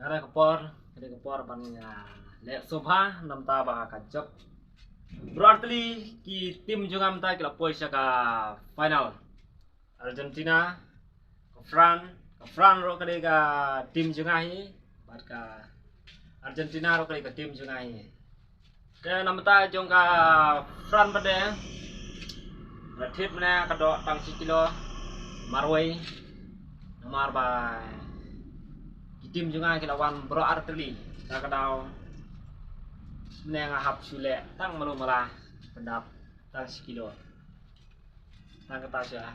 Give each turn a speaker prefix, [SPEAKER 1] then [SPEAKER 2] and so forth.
[SPEAKER 1] ada kepor pannya lek sobha nam ta ba kacap berarti ki tim jungam ta kila poisa ka final Argentina Fran ro kade ka tim jungahi bat ka Argentina ro kade ka tim jungahi ke nam ta jong ka Fran bade rathit mana kado tang si kilo marway namar ba tim jungai kita wan bro arteli ta kadau meneng hap sule tang malu malah pendap tang sekilo tang kata sia